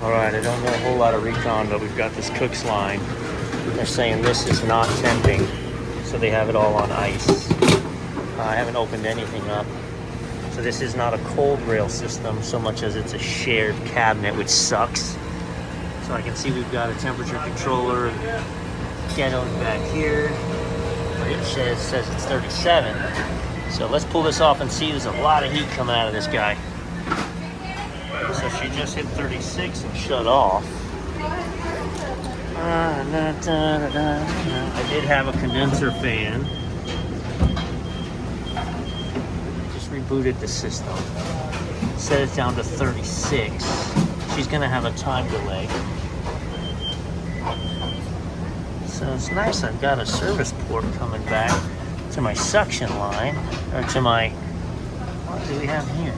Alright, I don't know a whole lot of recon, but we've got this cook's line. They're saying this is not temping, so they have it all on ice. I haven't opened anything up. So this is not a cold rail system so much as it's a shared cabinet, which sucks. So I can see we've got a temperature controller ghettoed back here. It says it's 37. So let's pull this off and see. There's a lot of heat coming out of this guy. So she just hit 36 and shut off. I did have a condenser fan. Just rebooted the system. Set it down to 36. She's gonna have a time delay. So it's nice, I've got a service port coming back to my suction line, or to my, what do we have here?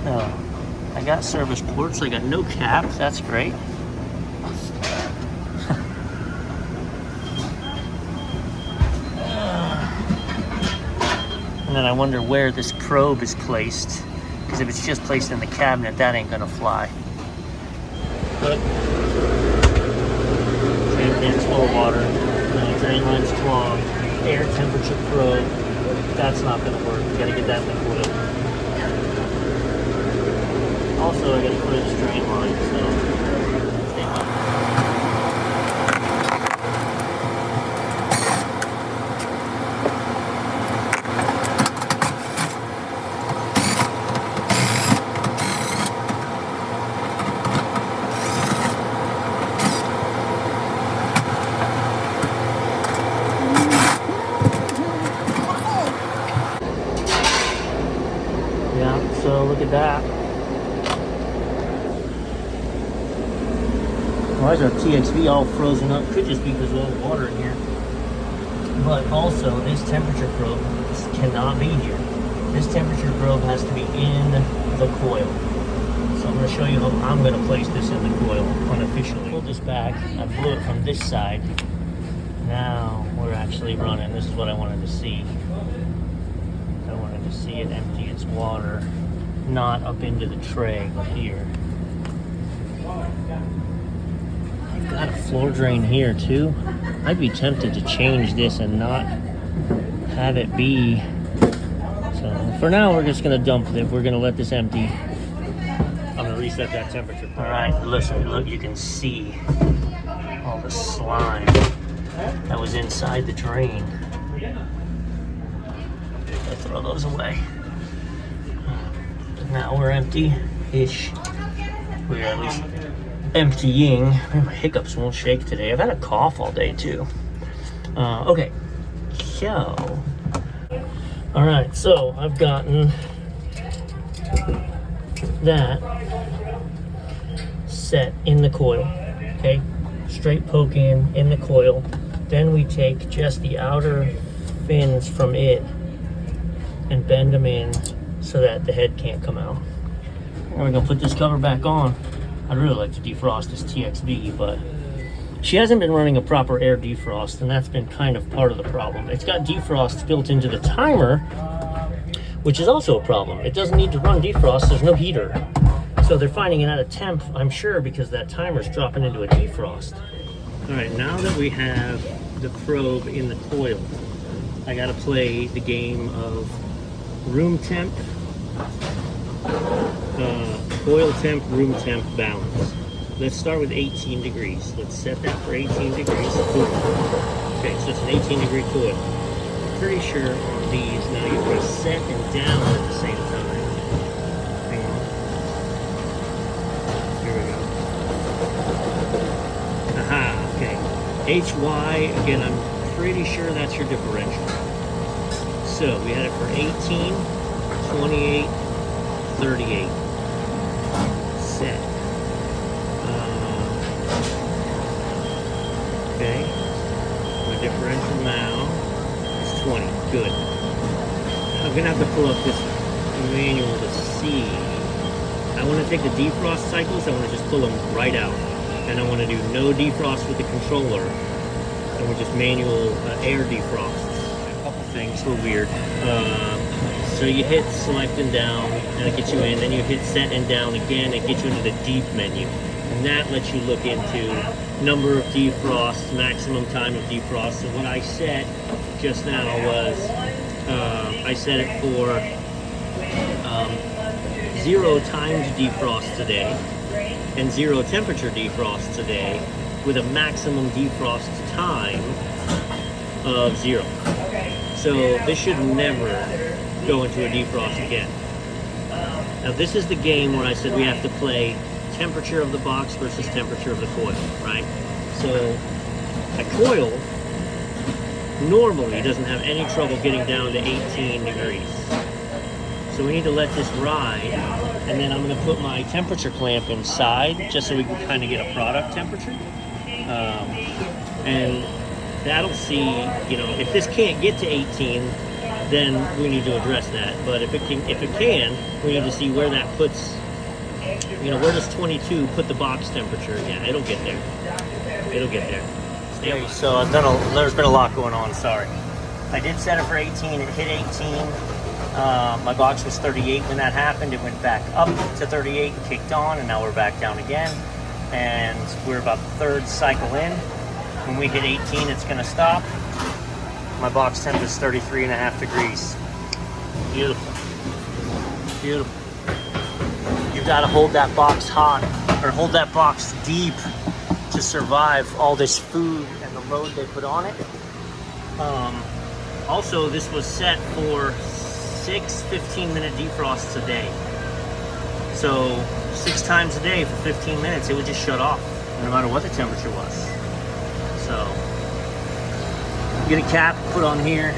So, I got service ports, I got no caps, that's great. And then I wonder where this probe is placed, because if it's just placed in the cabinet, that ain't gonna fly. But drain can's full of water, drain line's clogged, air temperature probe, that's not gonna work. You gotta get that in the coil. Also, I gotta clear this drain line, so stay tuned. Yeah, so look at that. Why is our TXV all frozen up? Could just be because of all the water in here. But also, this temperature probe cannot be here. This temperature probe has to be in the coil. So I'm going to show you how I'm going to place this in the coil unofficially. Pull this back. I blew it from this side. Now we're actually running. This is what I wanted to see. I wanted to see it empty its water, not up into the tray, but here. Got a floor drain here too. I'd be tempted to change this and not have it be. So for now, we're just gonna dump it. We're gonna let this empty. I'm gonna reset that temperature. All right, listen, look, you can see all the slime that was inside the drain. Gotta throw those away. Now we're empty-ish. We're at least emptying. My hiccups won't shake today. I've had a cough all day too. Okay, so all right, so I've gotten that set in the coil. Okay, straight poke in the coil. Then we take just the outer fins from it and bend them in so that the head can't come out. And we're gonna put this cover back on. I'd really like to defrost this TXV, but she hasn't been running a proper air defrost, and that's been kind of part of the problem. It's got defrost built into the timer, which is also a problem. It doesn't need to run defrost, there's no heater. So they're finding it at a temp, I'm sure, because that timer's dropping into a defrost. All right, now that we have the probe in the coil, I gotta play the game of room temp, coil temp, room temp balance. Let's start with 18 degrees. Let's set that for 18 degrees. Okay, so it's an 18 degree coil. Pretty sure on these, now you press set and down at the same time. Hang on. Here we go. Aha, okay. HY, again, I'm pretty sure that's your differential. So we had it for 18, 28, 38. Set. Okay. My differential now is 20. Good. I'm gonna have to pull up this manual to see. I want to take the defrost cycles. I want to just pull them right out, and I want to do no defrost with the controller. And we're just manual air defrosts. A couple things were weird. So you hit select and down. That'll get you in. Then you hit set and down again and get you into the deep menu. And that lets you look into number of defrosts, maximum time of defrost. So what I set just now was, I set it for 0 timed defrost today and 0 temperature defrost today with a maximum defrost time of 0. So this should never go into a defrost again. Now this is the game where I said we have to play temperature of the box versus temperature of the coil, right? So a coil normally doesn't have any trouble getting down to 18 degrees. So we need to let this ride, and then I'm going to put my temperature clamp inside just so we can kind of get a product temperature. And that'll see, you know, if this can't get to 18, then we need to address that. But if it can, we need to see where that puts, you know, where does 22 put the box temperature? Yeah, it'll get there. It'll get there. Okay, so there's been a lot going on, sorry. I did set it for 18, it hit 18. My box was 38 when that happened. It went back up to 38 and kicked on, and now we're back down again. And we're about the 3rd cycle in. When we hit 18, it's gonna stop. My box temp is 33.5 degrees. Beautiful. Beautiful. You've got to hold that box hot, or hold that box deep to survive all this food and the load they put on it. Also, this was set for 6 15-minute defrosts a day. So 6 times a day for 15 minutes, it would just shut off, no matter what the temperature was. So get a cap put on here.